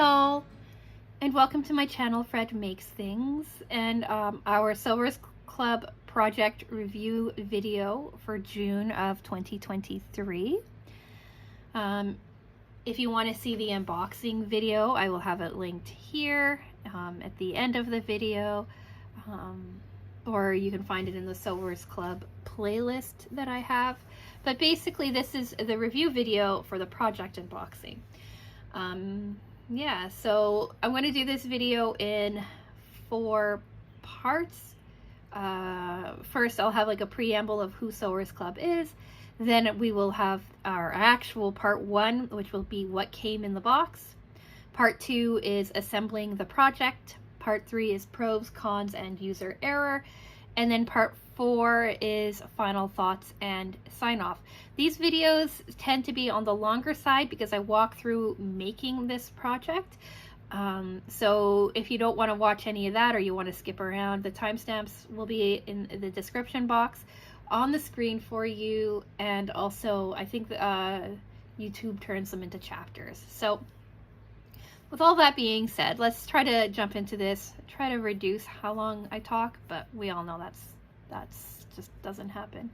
Hello and welcome to my channel, Fred Makes Things, and our Sewers Club project review video for June of 2023. If you want to see the unboxing video, I will have it linked here at the end of the video, or you can find it in the Sewers Club playlist that I have. But basically this is the review video for the project unboxing. Yeah, so I'm going to do this video in 4 parts. First, I'll have like a preamble of who Sewers Club is. Then we will have our actual part 1, which will be what came in the box. Part 2 is assembling the project. Part 3 is pros, cons, and user error. And then part 4 is final thoughts and sign off. These videos tend to be on the longer side because I walk through making this project. So if you don't want to watch any of that, or you want to skip around, the timestamps will be in the description box on the screen for you. And also I think YouTube turns them into chapters. So with all that being said, let's try to jump into this, try to reduce how long I talk, but we all know that's just doesn't happen.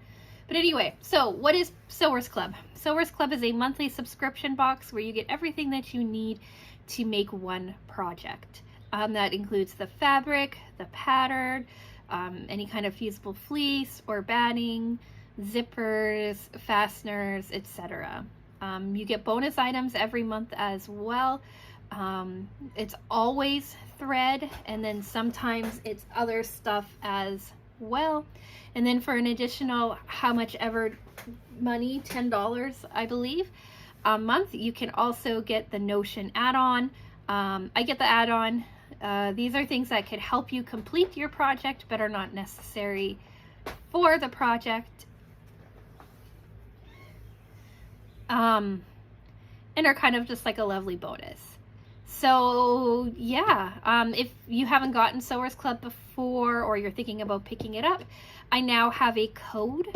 But anyway, so what is Sewers Club? Sewers Club is a monthly subscription box where you get everything that you need to make one project. That includes the fabric, the pattern, any kind of fusible fleece or batting, zippers, fasteners, etc. You get bonus items every month as well. It's always thread, and then sometimes it's other stuff as well. And then for an additional how much ever money, $10 I believe a month, you can also get the Notion add-on. I get the add-on. These are things that could help you complete your project but are not necessary for the project, and are kind of just like a lovely bonus. So yeah, if you haven't gotten Sewers Club before, or you're thinking about picking it up, I now have a code.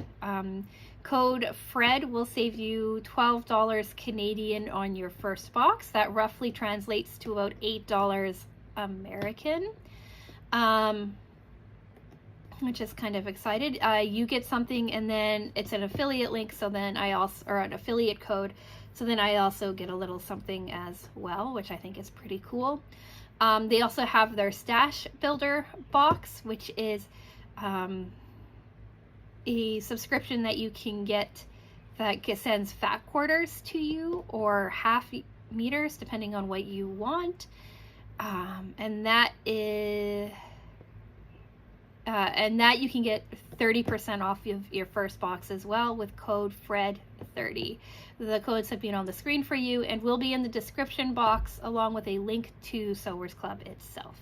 Code FRED will save you $12 Canadian on your first box. That roughly translates to about $8 American, which is kind of excited. You get something, and then it's an affiliate link, so then I also, or an affiliate code, so then I also get a little something as well, which I think is pretty cool. They also have their stash builder box, which is a subscription that you can get that sends fat quarters to you, or half meters depending on what you want. And that is and that you can get 30% off of your first box as well with code FRED30. The codes have been on the screen for you and will be in the description box along with a link to Sewers Club itself.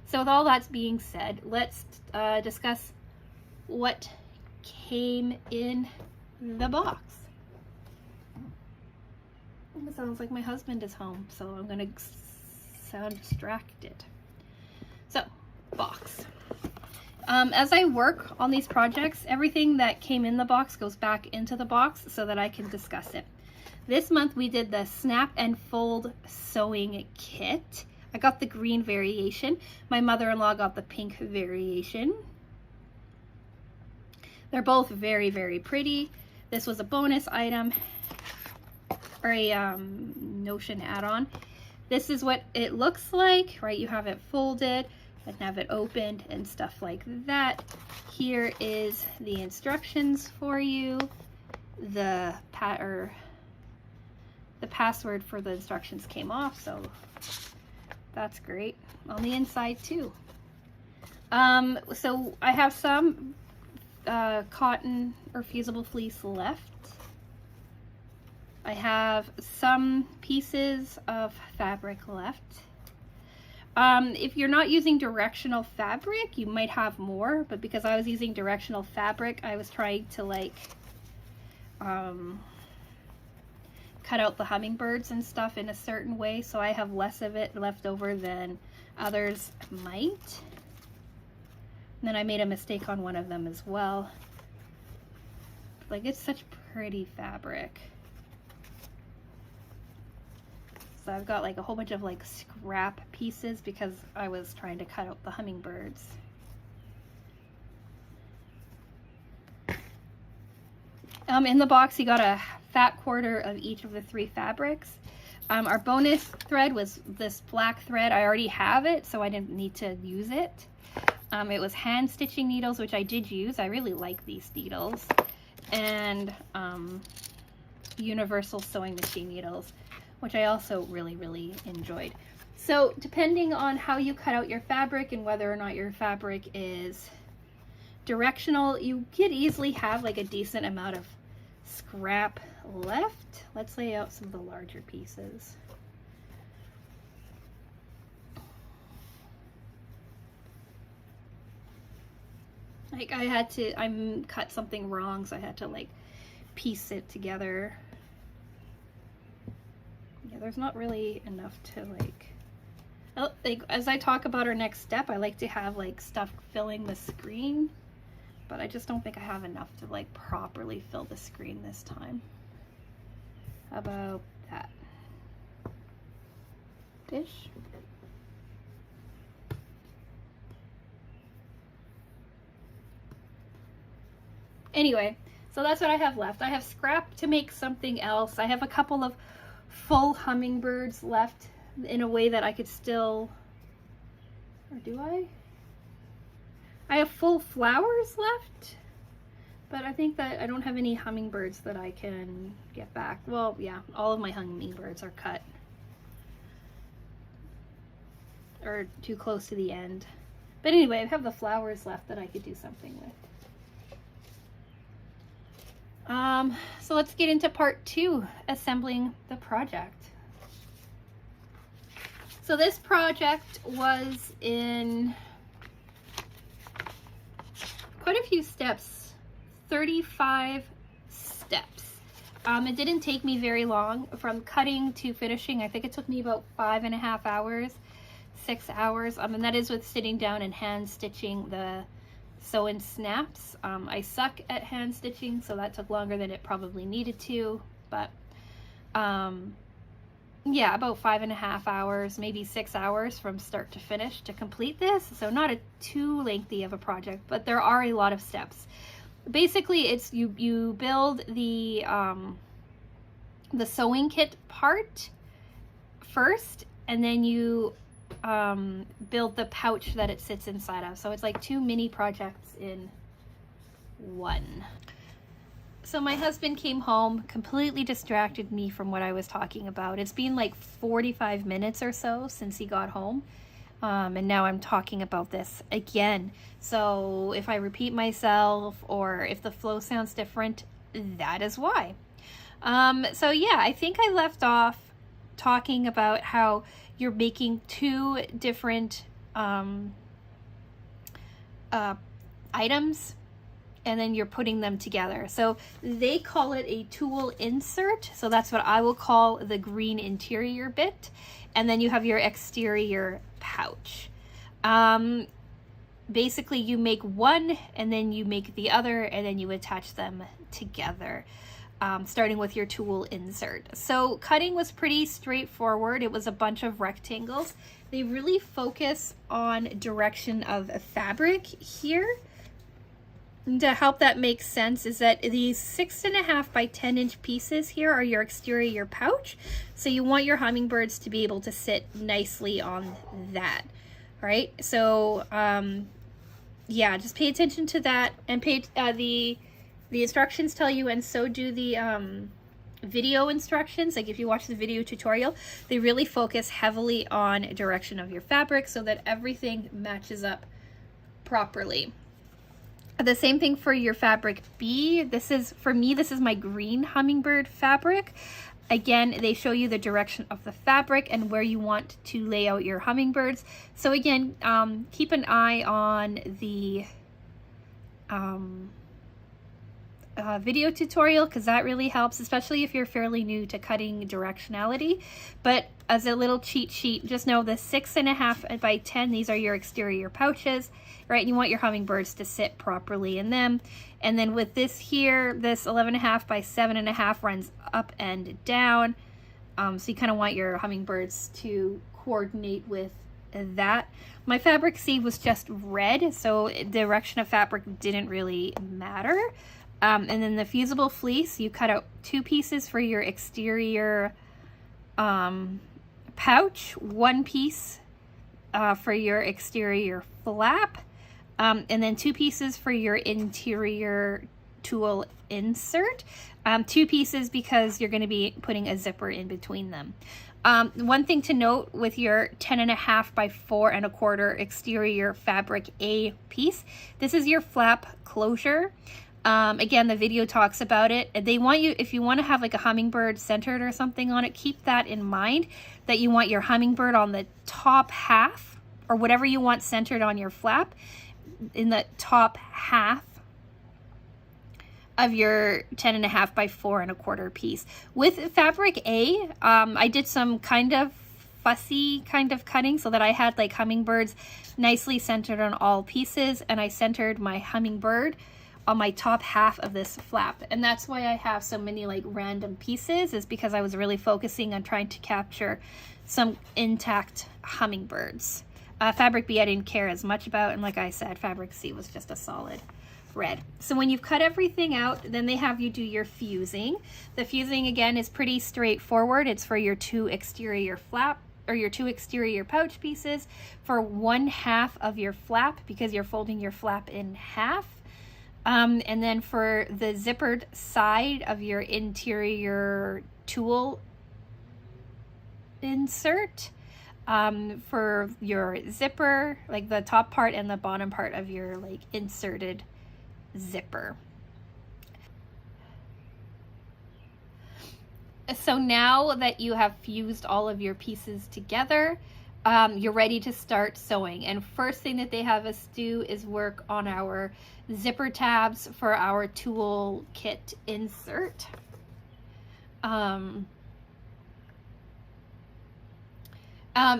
So with all that being said, let's discuss what came in the box. It sounds like my husband is home, so I'm gonna sound distracted. So, box. As I work on these projects, everything that came in the box goes back into the box so that I can discuss it. This month we did the Snap and Fold sewing kit. I got the green variation. My mother-in-law got the pink variation. They're both very, very pretty. This was a bonus item, or a Notion add-on. This is what it looks like, right? You have it folded and have it opened and stuff like that. Here is the instructions for you. The password for the instructions came off, so that's great. On the inside too. So I have some cotton or fusible fleece left. I have some pieces of fabric left. If you're not using directional fabric, you might have more, but because I was using directional fabric, I was trying to like cut out the hummingbirds and stuff in a certain way, so I have less of it left over than others might. And then I made a mistake on one of them as well. Like, it's such pretty fabric. So I've got like a whole bunch of like scrap pieces because I was trying to cut out the hummingbirds. In the box, you got a fat quarter of each of the 3 fabrics. Our bonus thread was this black thread. I already have it, so I didn't need to use it. It was hand stitching needles, which I did use. I really like these needles. And universal sewing machine needles, which I also really, really enjoyed. So depending on how you cut out your fabric and whether or not your fabric is directional, you could easily have like a decent amount of scrap left. Let's lay out some of the larger pieces. Like I cut something wrong, so I had to like piece it together. Yeah, there's not really enough to like as I talk about our next step, I like to have like stuff filling the screen, but I just don't think I have enough to like properly fill the screen this time. How about that? Dish. Anyway, so that's what I have left. I have scrap to make something else. I have a couple of full hummingbirds left in a way that I could still, or do I? I have full flowers left, but I think that I don't have any hummingbirds that I can get back. Well, yeah, all of my hummingbirds are cut or too close to the end. But anyway, I have the flowers left that I could do something with. So let's get into part 2, assembling the project. So this project was in quite a few steps, 35 steps. It didn't take me very long from cutting to finishing. I think it took me about 5.5 hours, 6 hours. And that is with sitting down and hand stitching the sew and snaps. I suck at hand stitching, so that took longer than it probably needed to, but yeah, about 5.5 hours, maybe 6 hours from start to finish to complete this. So not too lengthy of a project, but there are a lot of steps. Basically, it's you build the sewing kit part first, and then you build the pouch that it sits inside of. So it's like 2 mini projects in one. So my husband came home, completely distracted me from what I was talking about. It's been like 45 minutes or so since he got home. And now I'm talking about this again. So if I repeat myself or if the flow sounds different, that is why. So yeah, I think I left off talking about how you're making 2 different items, and then you're putting them together. So they call it a tool insert. So that's what I will call the green interior bit. And then you have your exterior pouch. Basically you make one and then you make the other and then you attach them together. Starting with your tool insert. So cutting was pretty straightforward. It was a bunch of rectangles. They really focus on direction of a fabric here. And to help that make sense is that these 6.5 by 10 inch pieces here are your exterior pouch. So you want your hummingbirds to be able to sit nicely on that, right? So yeah, just pay attention to that, and pay the instructions tell you, and so do the video instructions. Like if you watch the video tutorial, they really focus heavily on direction of your fabric so that everything matches up properly. The same thing for your fabric B. This is, for me, this is my green hummingbird fabric. Again, they show you the direction of the fabric and where you want to lay out your hummingbirds. So again, keep an eye on the video tutorial, because that really helps, especially if you're fairly new to cutting directionality. But as a little cheat sheet, just know the 6.5 by 10, these are your exterior pouches, right? You want your hummingbirds to sit properly in them. And then with this here, this 11.5 by 7.5 runs up and down. So you kind of want your hummingbirds to coordinate with that. My fabric sleeve was just red, so the direction of fabric didn't really matter. And then the fusible fleece, you cut out 2 pieces for your exterior pouch, 1 piece for your exterior flap, and then 2 pieces for your interior tulle insert. 2 pieces because you're going to be putting a zipper in between them. One thing to note with your 10.5 by 4 1/4 exterior fabric A piece, this is your flap closure. Again, the video talks about it. They want you, if you want to have like a hummingbird centered or something on it, keep that in mind, that you want your hummingbird on the top half, or whatever you want centered on your flap, in the top half of your 10.5 by 4 1/4 piece. With fabric A, I did some kind of fussy kind of cutting so that I had like hummingbirds nicely centered on all pieces, and I centered my hummingbird on my top half of this flap. And that's why I have so many like random pieces, is because I was really focusing on trying to capture some intact hummingbirds. Fabric B I didn't care as much about, and like I said, fabric C was just a solid red. So when you've cut everything out, then they have you do your fusing. The fusing again is pretty straightforward. It's for your 2 exterior flap, or your 2 exterior pouch pieces, for 1/2 of your flap, because you're folding your flap in half. And then for the zippered side of your interior tulle insert, for your zipper, like the top part and the bottom part of your like inserted zipper. So now that you have fused all of your pieces together, you're ready to start sewing. And first thing that they have us do is work on our zipper tabs for our tulle kit insert.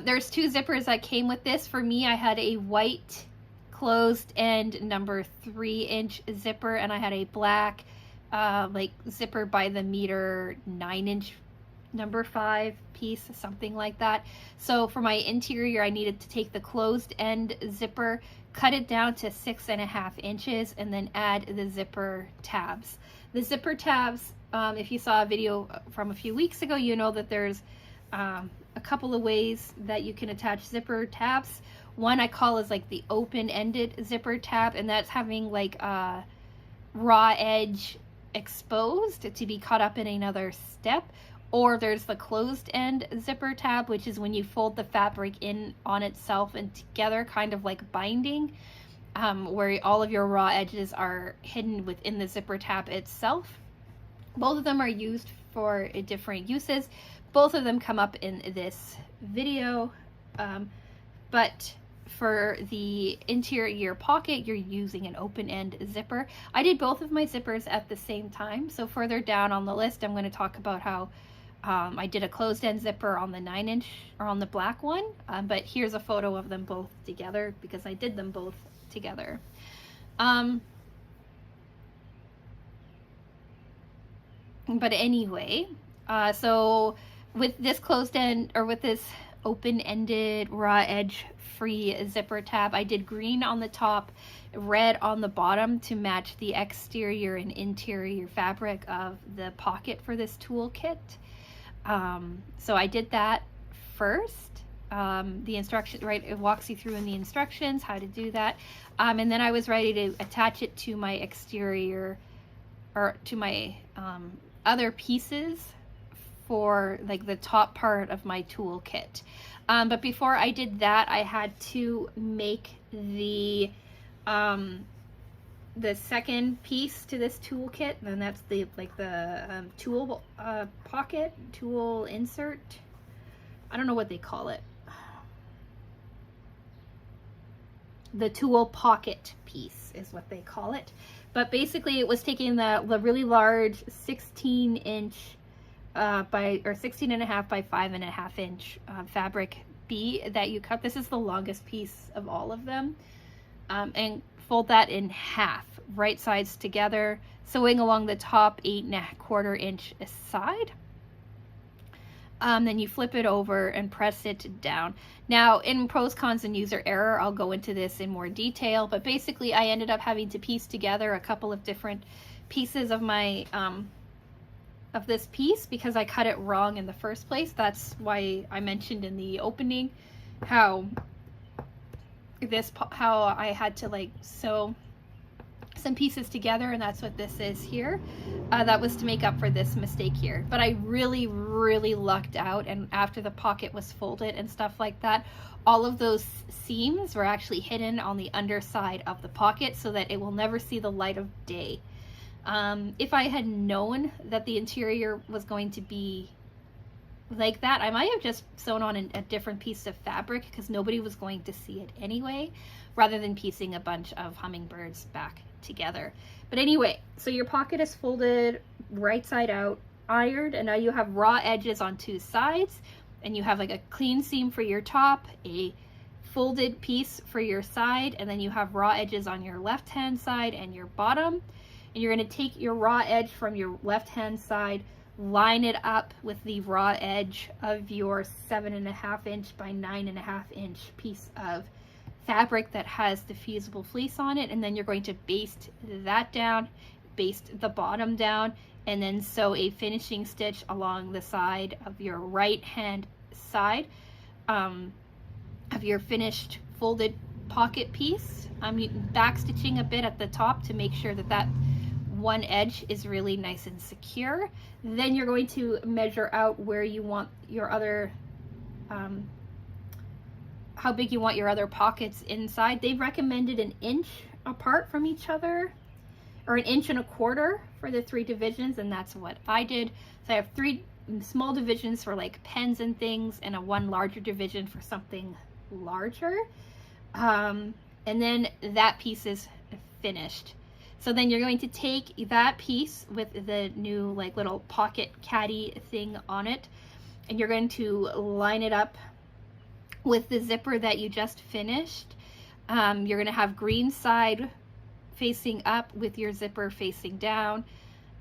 There's 2 zippers that came with this. For me, I had a white closed end number 3-inch zipper, and I had a black like zipper by the meter 9-inch number 5 piece, something like that. So for my interior, I needed to take the closed end zipper, cut it down to 6.5 inches, and then add the zipper tabs. The zipper tabs, if you saw a video from a few weeks ago, you know that there's a couple of ways that you can attach zipper tabs. One I call is like the open-ended zipper tab, and that's having like a raw edge exposed to be caught up in another step. Or there's the closed end zipper tab, which is when you fold the fabric in on itself and together, kind of like binding, where all of your raw edges are hidden within the zipper tab itself. Both of them are used for different uses. Both of them come up in this video, but for the interior pocket, you're using an open-end zipper. I did both of my zippers at the same time, so further down on the list, I'm going to talk about how I did a closed-end zipper on the 9-inch, or on the black one, but here's a photo of them both together because I did them both together. But anyway, so with this closed end, or with this open-ended raw edge free zipper tab, I did green on the top, red on the bottom to match the exterior and interior fabric of the pocket for this tool kit. So I did that first. The instruction, right, it walks you through in the instructions how to do that. And then I was ready to attach it to my exterior, or to my other pieces for like the top part of my tool kit. But before I did that, I had to make the second piece to this tool kit, and that's the tool pocket, tool insert. I don't know what they call it. The tool pocket piece is what they call it. But basically it was taking the really large 16-inch by 16.5 by 5.5 inch fabric B that you cut. This is the longest piece of all of them, and fold that in half, right sides together, sewing along the top 8.25 inch side. Then you flip it over and press it down. Now, in pros, cons, and user error, I'll go into this in more detail, but basically I ended up having to piece together a couple of different pieces of my of this piece because I cut it wrong in the first place. That's why I mentioned in the opening how I had to like sew some pieces together, and that's what this is here. That was to make up for this mistake here, but I really lucked out, and after the pocket was folded and stuff like that, all of those seams were actually hidden on the underside of the pocket so that it will never see the light of day. If I had known that the interior was going to be like that, I might have just sewn on a different piece of fabric because nobody was going to see it anyway, rather than piecing a bunch of hummingbirds back together. But anyway, so your pocket is folded right side out, ironed, and now you have raw edges on two sides, and you have like a clean seam for your top, a folded piece for your side, and then you have raw edges on your left hand side and your bottom. And you're going to take your raw edge from your left hand side, line it up with the raw edge of your 7.5 inch by 9.5 inch piece of fabric that has the fusible fleece on it, and then you're going to baste that down, baste the bottom down, and then sew a finishing stitch along the side of your right hand side of your finished folded pocket piece. I'm back stitching a bit at the top to make sure that that one edge is really nice and secure. Then you're going to measure out where you want your other how big you want your other pockets inside. They've recommended 1 inch apart from each other, or 1.25 inches for the 3 divisions, and that's what I did. So I have 3 small divisions for like pens and things, and a 1 larger division for something larger. And then that piece is finished. So then you're going to take that piece with the new like little pocket caddy thing on it, and you're going to line it up with the zipper that you just finished. You're going to have green side facing up with your zipper facing down,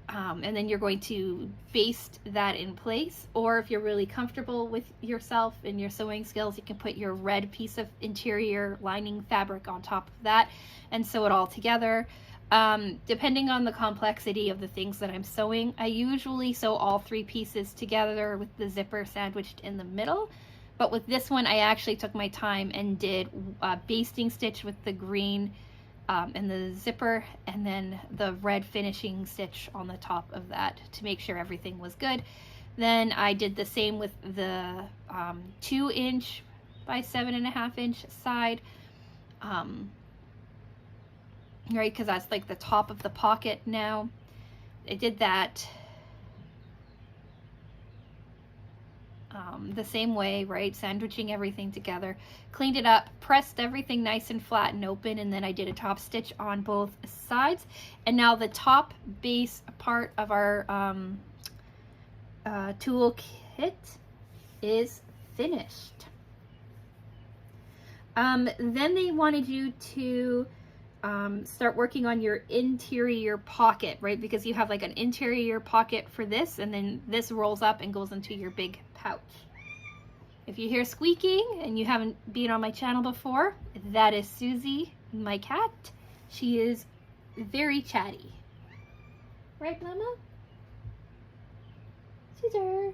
and then you're going to baste that in place. Or if you're really comfortable with yourself and your sewing skills, you can put your red piece of interior lining fabric on top of that and sew it all together. Depending on the complexity of the things that I'm sewing, I usually sew all 3 pieces together with the zipper sandwiched in the middle. But with this one, I actually took my time and did a basting stitch with the green and the zipper, and then the red finishing stitch on the top of that to make sure everything was good. Then I did the same with the 2 inch by 7.5 inch side. Right, because that's like the top of the pocket now. I did that the same way, right? Sandwiching everything together, cleaned it up, pressed everything nice and flat and open, and then I did a top stitch on both sides. And now the top base part of our tool kit is finished. Then they wanted you to start working on your interior pocket, right? Because you have like an interior pocket for this, and then this rolls up and goes into your big pouch. If you hear squeaking and you haven't been on my channel before, that is Susie, my cat. She is very chatty. Right, Mama? Caesar.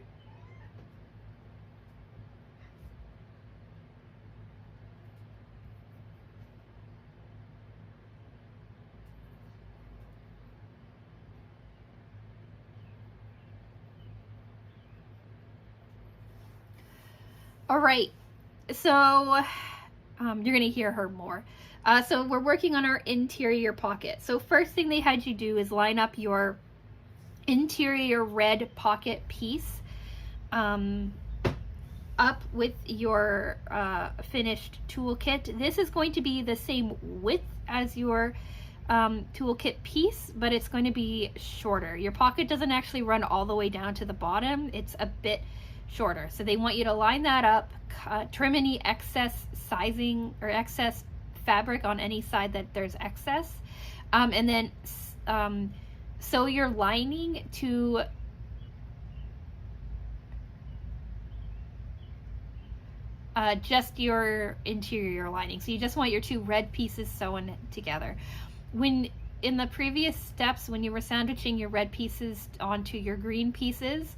All right, so you're gonna hear her more. So we're working on our interior pocket. So first thing they had you do is line up your interior red pocket piece up with your finished toolkit. This is going to be the same width as your toolkit piece, but it's going to be shorter. Your pocket doesn't actually run all the way down to the bottom. It's a bit shorter. So they want you to line that up, trim any excess sizing or excess fabric on any side that there's excess, and then sew your lining to just your interior lining. So you just want your two red pieces sewn together. When in the previous steps, when you were sandwiching your red pieces onto your green pieces,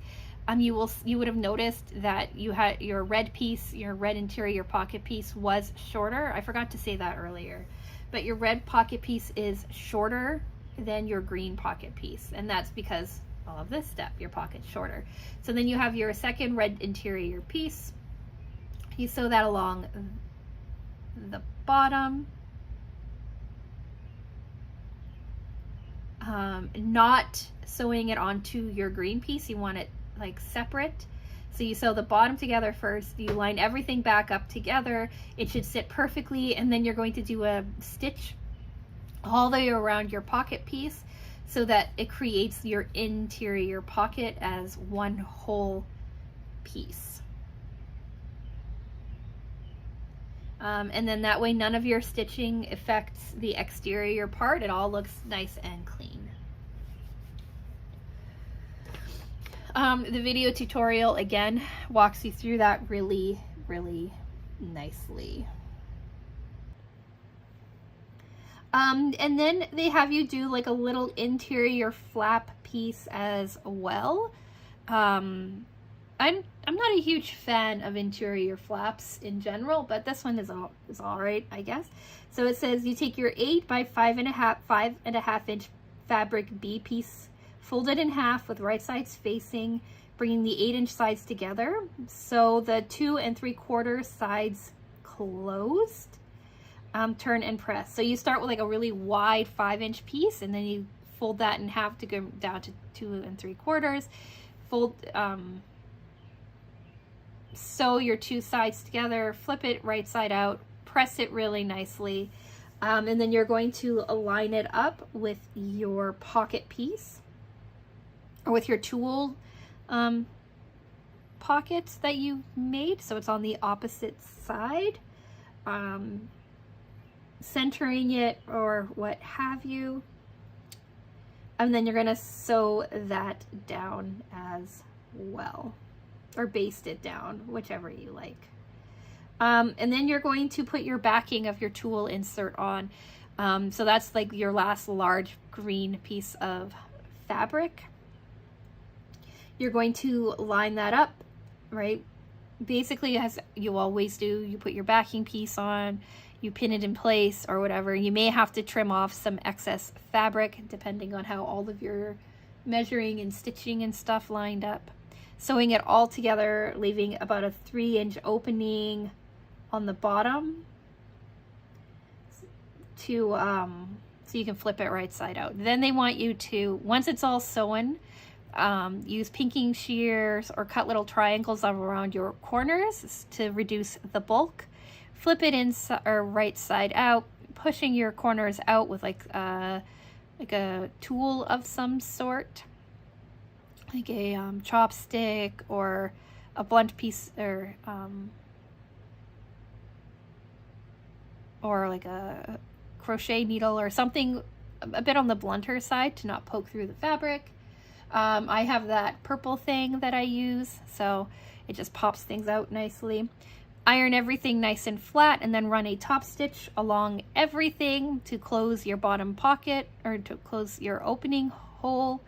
you would have noticed that you had your red piece, your red interior pocket piece was shorter. I forgot to say that earlier, but your red pocket piece is shorter than your green pocket piece, and that's because of this step, your pocket's shorter. So then you have your second red interior piece. You sew that along the bottom, not sewing it onto your green piece. You want it like separate. So you sew the bottom together first, you line everything back up together, it should sit perfectly, and then you're going to do a stitch all the way around your pocket piece so that it creates your interior pocket as one whole piece. And then that way none of your stitching affects the exterior part. It all looks nice and clean. The video tutorial again walks you through that really, really nicely. And then they have you do like a little interior flap piece as well. I'm not a huge fan of interior flaps in general, but this one is all right, I guess. So it says you take your 8 by 5.5 inch fabric B piece, fold it in half with right sides facing, bringing the 8-inch sides together. So the 2 3/4 sides closed. Turn and press. So you start with like a really wide 5-inch piece, and then you fold that in half to go down to 2 3/4. Fold, sew your two sides together, flip it right side out, press it really nicely, and then you're going to align it up with your pocket piece, or with your tulle pockets that you made, so it's on the opposite side, centering it or what have you, and then you're going to sew that down as well, or baste it down, whichever you like. And then you're going to put your backing of your tulle insert on. So that's like your last large green piece of fabric. You're going to line that up, right? Basically, as you always do, you put your backing piece on, you pin it in place or whatever. You may have to trim off some excess fabric depending on how all of your measuring and stitching and stuff lined up. Sewing it all together, leaving about a 3-inch opening on the bottom to so you can flip it right side out. Then they want you to, once it's all sewn, use pinking shears or cut little triangles around your corners to reduce the bulk. Flip it inside or right side out, pushing your corners out with like a tool of some sort, like a chopstick or a blunt piece, or like a crochet needle or something a bit on the blunter side to not poke through the fabric. I have that purple thing that I use, so it just pops things out nicely. Iron everything nice and flat, and then run a top stitch along everything to close your bottom pocket, or to close your opening hole.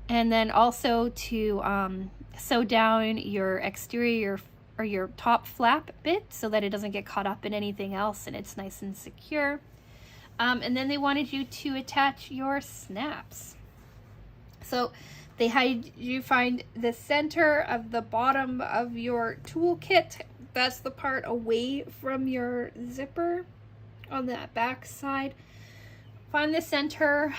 And then also to sew down your exterior or your top flap bit so that it doesn't get caught up in anything else and it's nice and secure. And then they wanted you to attach your snaps. So they had you find the center of the bottom of your toolkit. That's the part away from your zipper on that back side. Find the center.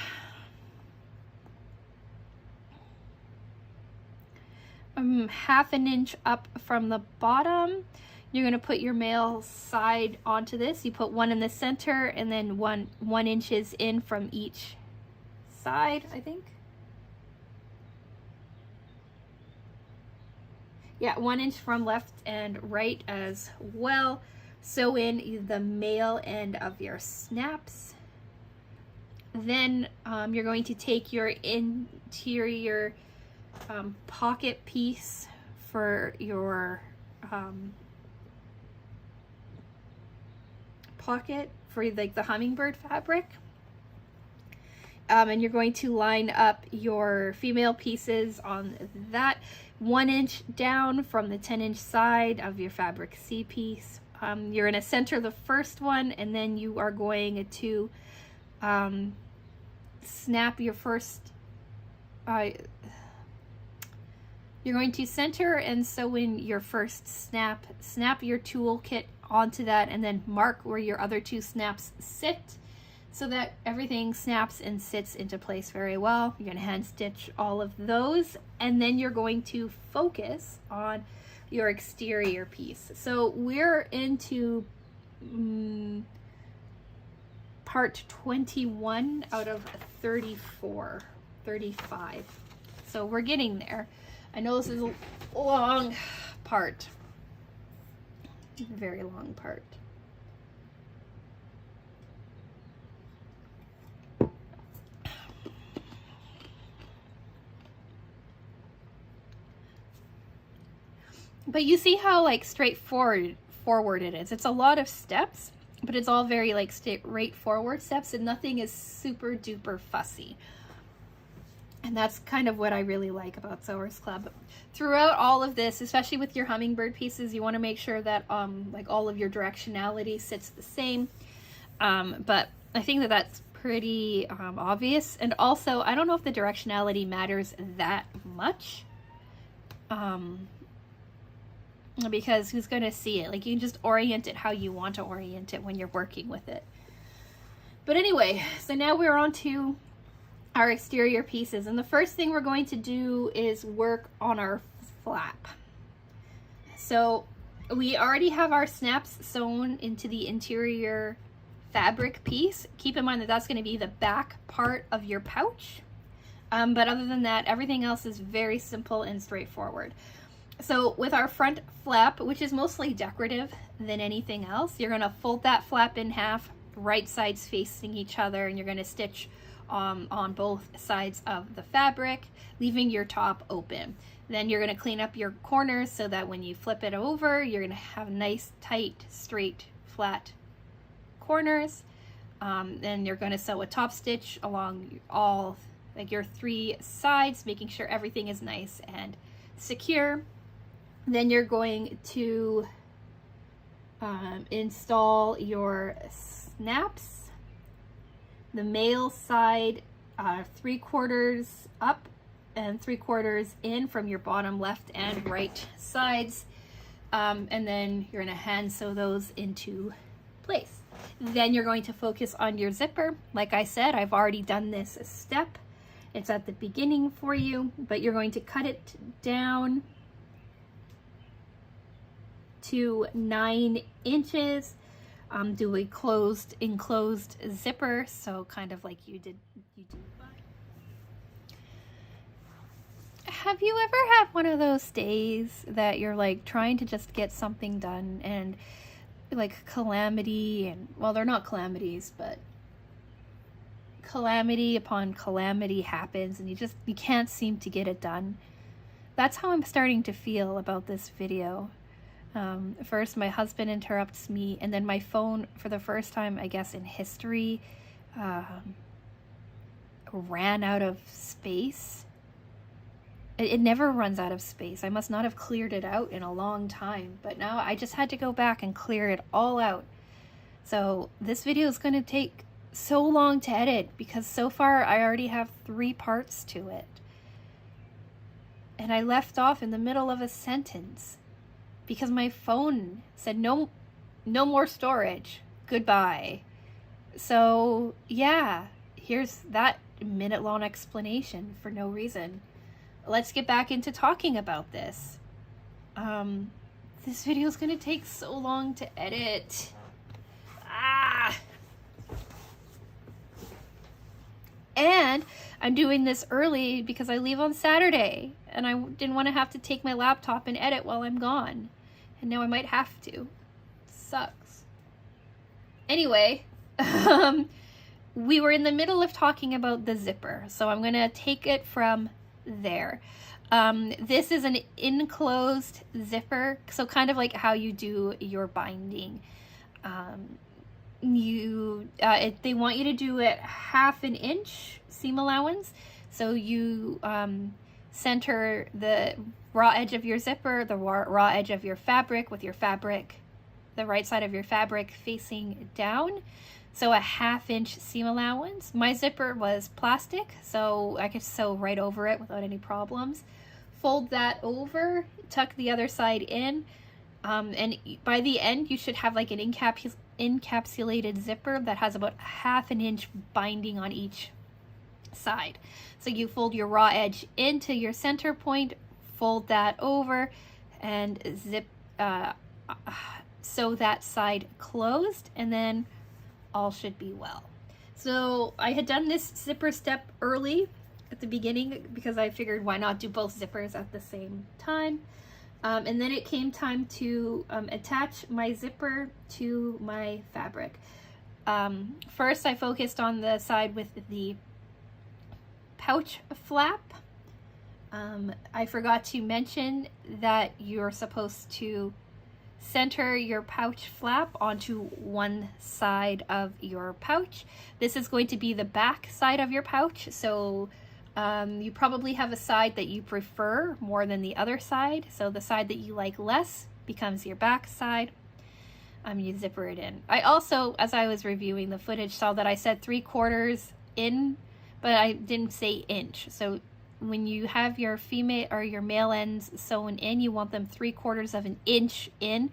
Half an inch up from the bottom. You're going to put your male side onto this. You put one in the center and then one inches in from each side, I think. Yeah, 1 inch from left and right as well. Sew in the male end of your snaps. Then you're going to take your interior pocket piece for your pocket for like the hummingbird fabric. And you're going to line up your female pieces on that 1 inch down from the 10-inch side of your fabric C piece. You're going to center the first one, and then you are going to snap your first, you're going to center and sew in your first snap your toolkit onto that, and then mark where your other 2 snaps sit, so that everything snaps and sits into place very well. You're going to hand stitch all of those, and then you're going to focus on your exterior piece. So we're into part 21 out of 35. So we're getting there. I know this is a long part, a very long part. But you see how like straightforward it is. It's a lot of steps, but it's all very like straightforward steps, and nothing is super duper fussy. And that's kind of what I really like about Sewers Club. Throughout all of this, especially with your hummingbird pieces, you want to make sure that like all of your directionality sits the same. But I think that that's pretty obvious. And also, I don't know if the directionality matters that much. Because who's going to see it? Like, you can just orient it how you want to orient it when you're working with it. But anyway, so now we're on to our exterior pieces, and the first thing we're going to do is work on our flap. So we already have our snaps sewn into the interior fabric piece. Keep in mind that that's going to be the back part of your pouch, but other than that, everything else is very simple and straightforward. So with our front flap, which is mostly decorative than anything else, you're going to fold that flap in half, right sides facing each other, and you're going to stitch on both sides of the fabric, leaving your top open. Then you're going to clean up your corners so that when you flip it over, you're going to have nice, tight, straight, flat corners. Then you're going to sew a top stitch along all like your 3 sides, making sure everything is nice and secure. Then you're going to install your snaps. The male side 3/4 up and 3/4 in from your bottom left and right sides. And then you're going to hand sew those into place. Then you're going to focus on your zipper. Like I said, I've already done this step. It's at the beginning for you, but you're going to cut it down to 9 inches. Do a enclosed zipper, so kind of like you do. Have you ever had one of those days that you're like trying to just get something done, and like calamity, and well, they're not calamities, but calamity upon calamity happens, and you can't seem to get it done? That's how I'm starting to feel about this video. First, my husband interrupts me, and then my phone, for the first time, I guess, in history, ran out of space. It never runs out of space. I must not have cleared it out in a long time, but now I just had to go back and clear it all out. So this video is going to take so long to edit because so far I already have 3 parts to it. And I left off in the middle of a sentence because my phone said no more storage, goodbye. So yeah, here's that minute-long explanation for no reason. Let's get back into talking about this. This video is gonna take so long to edit. And I'm doing this early because I leave on Saturday, and I didn't want to have to take my laptop and edit while I'm gone. And now I might have to. Sucks. Anyway, we were in the middle of talking about the zipper, so I'm gonna take it from there. This is an enclosed zipper, so kind of like how you do your binding. They want you to do it 1/2 inch seam allowance, so you center the raw edge of your zipper, the raw edge of your fabric, with your fabric, the right side of your fabric facing down. So a 1/2 inch seam allowance. My zipper was plastic, so I could sew right over it without any problems. Fold that over, tuck the other side in, and by the end you should have like an encapsulated zipper that has about 1/2 inch binding on each side. So you fold your raw edge into your center point, fold that over, and sew that side closed, and then all should be well. So I had done this zipper step early at the beginning because I figured why not do both zippers at the same time. And then it came time to attach my zipper to my fabric. First I focused on the side with the pouch flap. I forgot to mention that you're supposed to center your pouch flap onto one side of your pouch. This is going to be the back side of your pouch, so you probably have a side that you prefer more than the other side. So the side that you like less becomes your back side. You zipper it in. I also, as I was reviewing the footage, saw that I said 3/4 in, but I didn't say inch. So when you have your female or your male ends sewn in, you want them 3/4 of an inch in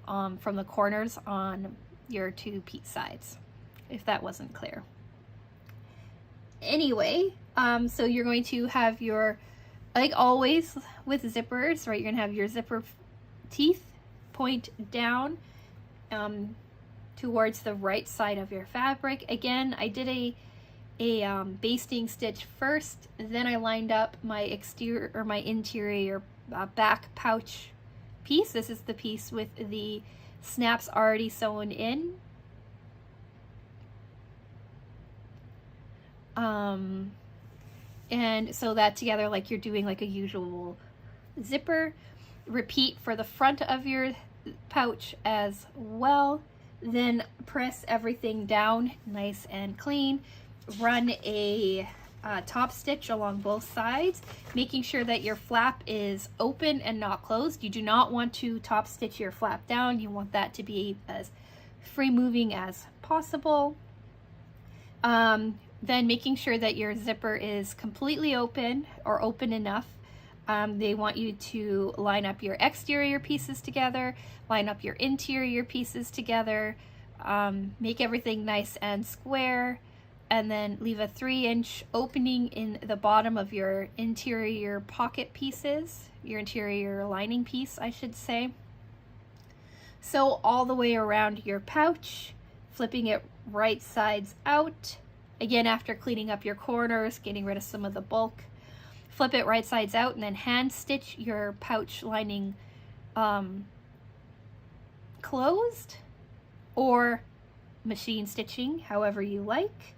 from the corners on your two piece sides, if that wasn't clear. Anyway, so you're going to have your, like always with zippers, right, you're gonna have your zipper teeth point down towards the right side of your fabric. Again, I did a basting stitch first, then I lined up my exterior or my interior back pouch piece. This is the piece with the snaps already sewn in. And sew that together like you're doing like a usual zipper. Repeat for the front of your pouch as well. Then press everything down nice and clean. Run a top stitch along both sides, making sure that your flap is open and not closed. You do not want to top stitch your flap down. You want that to be as free moving as possible. Then making sure that your zipper is completely open or open enough. They want you to line up your exterior pieces together, line up your interior pieces together, make everything nice and square, and then leave a 3-inch opening in the bottom of your interior pocket pieces, your interior lining piece, I should say. Sew all the way around your pouch, flipping it right sides out. Again, after cleaning up your corners, getting rid of some of the bulk, flip it right sides out, and then hand stitch your pouch lining closed, or machine stitching, however you like.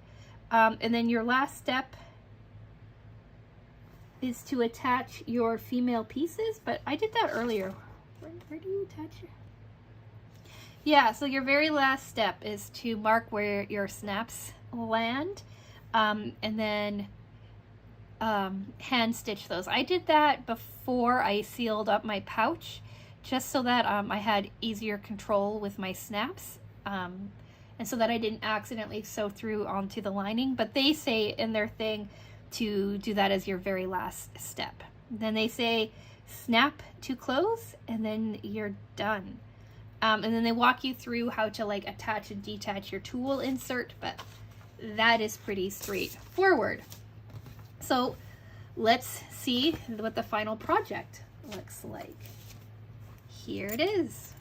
And then your last step is to attach your female pieces, but I did that earlier. Where do you attach your... Yeah, so your very last step is to mark where your snaps land, and then hand stitch those. I did that before I sealed up my pouch, just so that I had easier control with my snaps, and so that I didn't accidentally sew through onto the lining. But they say in their thing to do that as your very last step. Then they say snap to close, and then you're done. And then they walk you through how to like attach and detach your tool insert, but that is pretty straightforward. So let's see what the final project looks like. Here it is.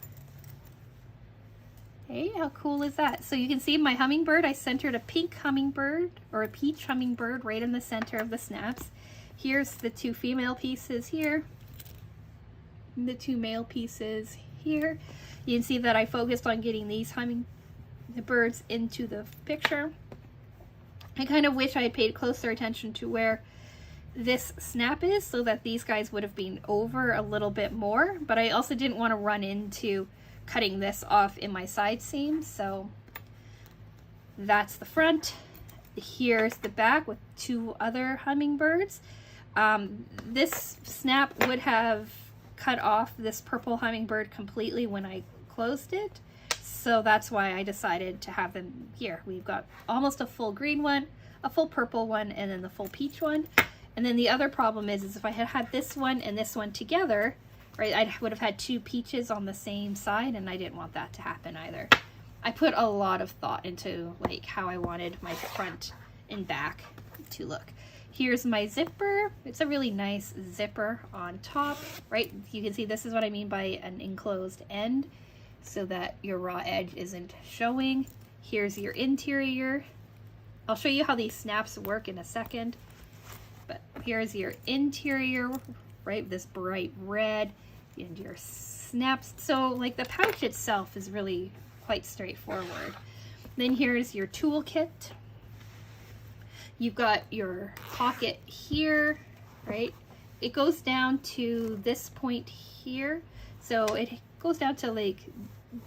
Hey, how cool is that? So you can see my hummingbird, I centered a pink hummingbird or a peach hummingbird right in the center of the snaps. Here's the two female pieces here, the two male pieces here. You can see that I focused on getting these birds into the picture. I kind of wish I had paid closer attention to where this snap is, so that these guys would have been over a little bit more, but I also didn't want to run into cutting this off in my side seam. So that's the front. Here's the back with 2 other hummingbirds. This snap would have cut off this purple hummingbird completely when I closed it, so that's why I decided to have them here. We've got almost a full green one, a full purple one, and then the full peach one. And then the other problem is if I had had this one and this one together, right, I would have had 2 peaches on the same side, and I didn't want that to happen either. I put a lot of thought into like how I wanted my front and back to look. Here's my zipper. It's a really nice zipper on top, right? You can see this is what I mean by an enclosed end, so that your raw edge isn't showing. Here's your interior. I'll show you how these snaps work in a second. But here's your interior, right? This bright red, and your snaps. So like the pouch itself is really quite straightforward. Then here's your toolkit. You've got your pocket here, right? It goes down to this point here. So it goes down to like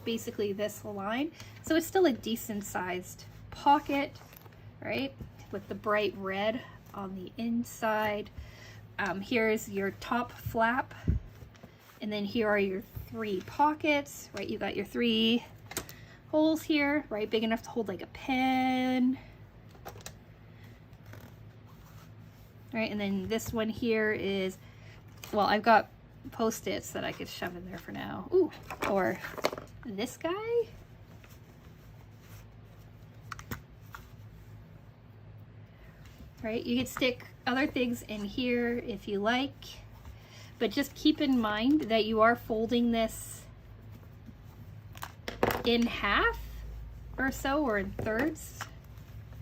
basically this line. So it's still a decent sized pocket, right? With the bright red on the inside. Here's your top flap, and then here are your 3 pockets, right? You got your 3 holes here, right? Big enough to hold like a pen, right? And then this one here is, well, I've got Post-its that I could shove in there for now. Ooh, or this guy. Right, you could stick other things in here if you like, but just keep in mind that you are folding this in half or so, or in thirds.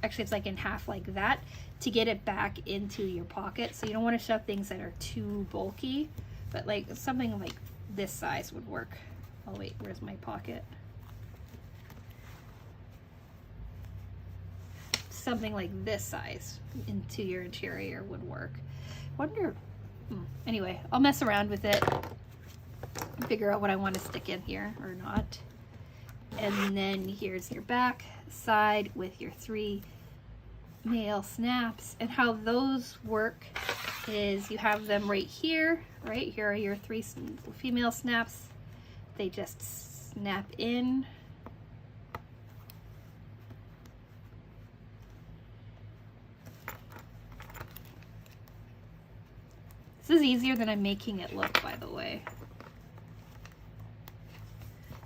Actually, it's like in half like that, to get it back into your pocket. So you don't want to shove things that are too bulky, but like something like this size would work. Oh wait, where's my pocket? Something like this size into your interior would work. Wonder, anyway, I'll mess around with it, figure out what I want to stick in here or not. And then here's your back side with your 3 male snaps, and how those work is you have them right here, right? Here are your 3 female snaps. They just snap in. This is easier than I'm making it look, by the way.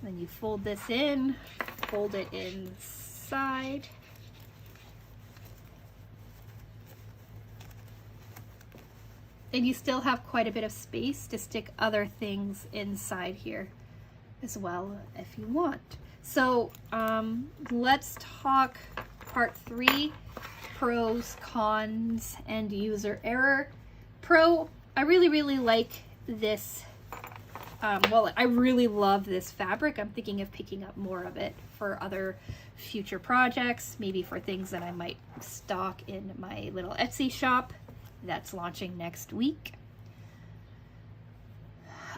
Then you fold this in, fold it inside. And you still have quite a bit of space to stick other things inside here as well if you want. So let's talk part 3, pros, cons, and user error. Pro, I really like this. Well, I really love this fabric. I'm thinking of picking up more of it for other future projects, maybe for things that I might stock in my little Etsy shop that's launching next week.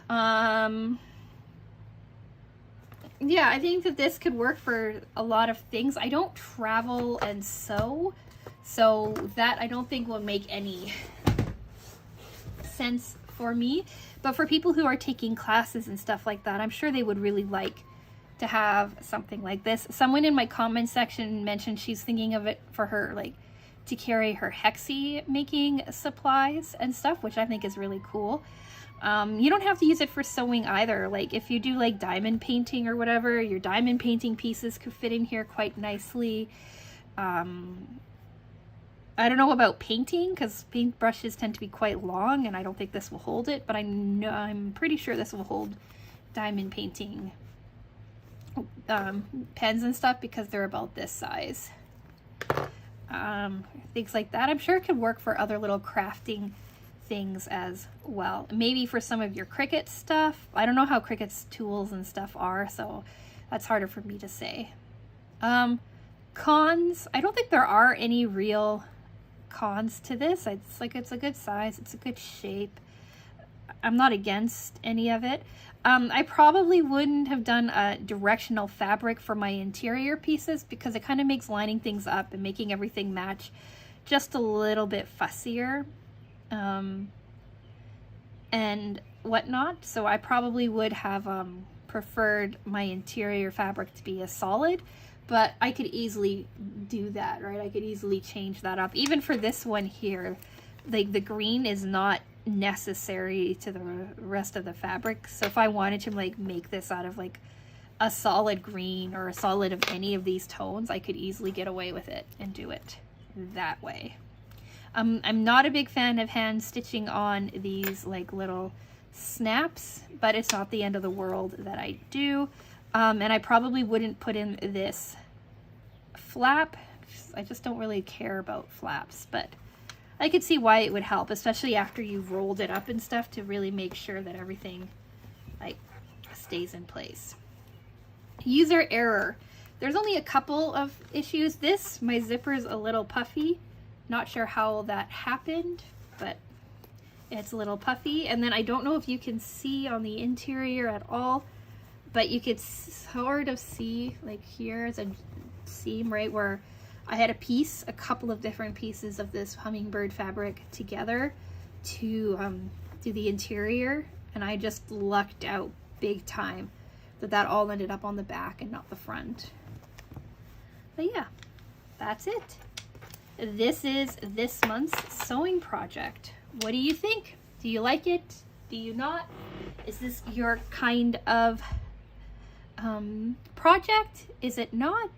Yeah, I think that this could work for a lot of things. I don't travel and sew, so that I don't think will make any sense for me. But for people who are taking classes and stuff like that, I'm sure they would really like to have something like this. Someone in my comment section mentioned she's thinking of it for her, like, to carry her hexie making supplies and stuff, which I think is really cool. You don't have to use it for sewing either. Like if you do like diamond painting or whatever, your diamond painting pieces could fit in here quite nicely. I don't know about painting because paint brushes tend to be quite long, and I don't think this will hold it, but I'm pretty sure this will hold diamond painting pens and stuff because they're about this size. Things like that. I'm sure it could work for other little crafting things as well. Maybe for some of your Cricut stuff. I don't know how Cricut's tools and stuff are, so that's harder for me to say. Cons, I don't think there are any real cons to this. It's like, it's a good size, it's a good shape. I'm not against any of it. I probably wouldn't have done a directional fabric for my interior pieces because it kind of makes lining things up and making everything match just a little bit fussier and whatnot. So I probably would have preferred my interior fabric to be a solid, but I could easily do that, right? I could easily change that up. Even for this one here, like the green is not necessary to the rest of the fabric. So if I wanted to like make this out of like a solid green or a solid of any of these tones, I could easily get away with it and do it that way. I'm not a big fan of hand stitching on these like little snaps, but it's not the end of the world that I do. And I probably wouldn't put in this flap. I just don't really care about flaps, but I could see why it would help, especially after you've rolled it up and stuff, to really make sure that everything like stays in place. User error. There's only a couple of issues. My zipper's a little puffy. Not sure how that happened, but it's a little puffy. And then I don't know if you can see on the interior at all, but you could sort of see like here's a seam right where I had a couple of different pieces of this hummingbird fabric together to do the interior, and I just lucked out big time that all ended up on the back and not the front. But yeah, that's it. This is this month's sewing project. What do you think? Do you like it? Do you not? Is this your kind of project? Is it not?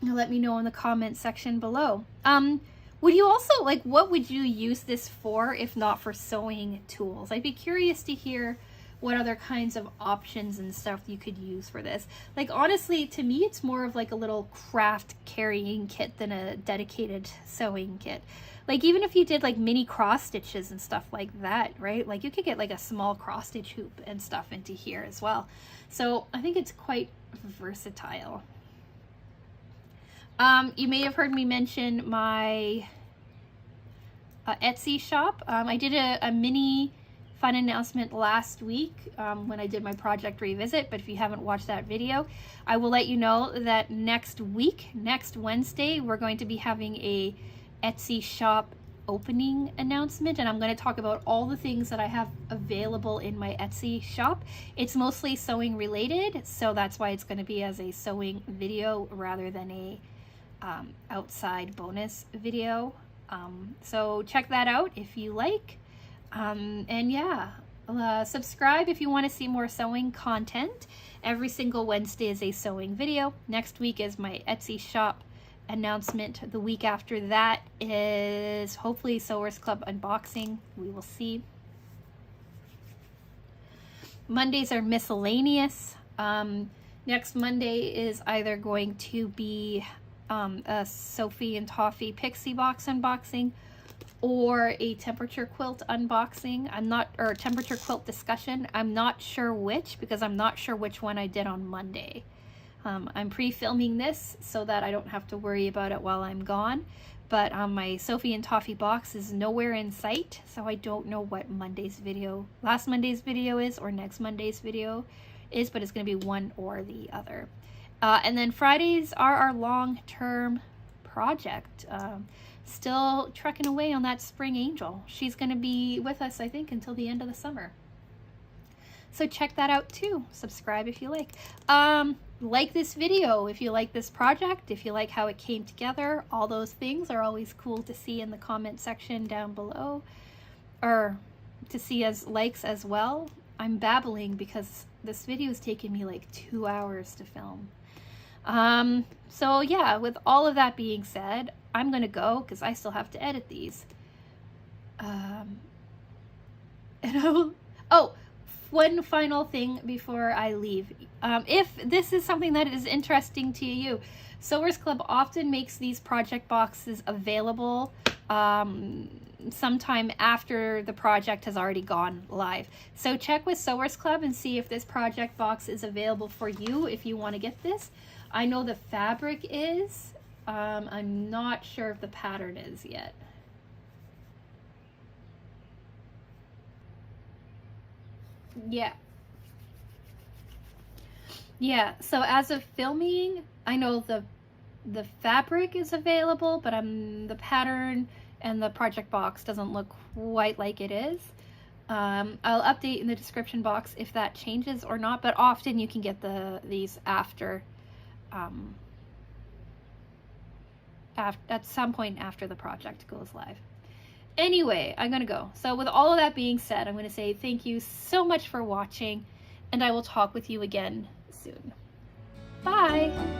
Let me know in the comment section below. Would you also, like, what would you use this for if not for sewing tools? I'd be curious to hear what other kinds of options and stuff you could use for this. Like, honestly, to me, it's more of like a little craft carrying kit than a dedicated sewing kit. Like, even if you did like mini cross stitches and stuff like that, right? Like, you could get like a small cross stitch hoop and stuff into here as well. So I think it's quite versatile. You may have heard me mention my Etsy shop. I did a mini fun announcement last week when I did my project revisit, but if you haven't watched that video, I will let you know that next week, next Wednesday, we're going to be having a Etsy shop opening announcement, and I'm going to talk about all the things that I have available in my Etsy shop. It's mostly sewing related, so that's why it's going to be as a sewing video rather than a outside bonus video. So check that out if you like. And yeah, subscribe if you want to see more sewing content. Every single Wednesday is a sewing video. Next week is my Etsy shop announcement. The week after that is hopefully Sewers Club unboxing. We will see. Mondays are miscellaneous. Next Monday is either going to be a Sophie and Toffee Pixie box unboxing or a temperature quilt unboxing. Or temperature quilt discussion. I'm not sure which, because I'm not sure which one I did on Monday. I'm pre-filming this so that I don't have to worry about it while I'm gone. But my Sophie and Toffee box is nowhere in sight, so I don't know what last Monday's video is or next Monday's video is, but it's going to be one or the other. And then Fridays are our long-term project. Still trekking away on that spring angel. She's going to be with us, I think, until the end of the summer. So check that out too. Subscribe if you like. Like this video if you like this project, if you like how it came together. All those things are always cool to see in the comment section down below, or to see as likes as well. I'm babbling because this video has taken me like 2 hours to film. So yeah, with all of that being said, I'm gonna go because I still have to edit these. Oh, one final thing before I leave. If this is something that is interesting to you, Sewers Club often makes these project boxes available sometime after the project has already gone live. So check with Sewers Club and see if this project box is available for you if you want to get this. I know the fabric is, I'm not sure if the pattern is yet. Yeah. Yeah, so as of filming, I know the fabric is available, but the pattern and the project box doesn't look quite like it is. I'll update in the description box if that changes or not, but often you can get these after at some point after the project goes live. Anyway, I'm gonna go. So with all of that being said, I'm gonna say thank you so much for watching, and I will talk with you again soon. Bye!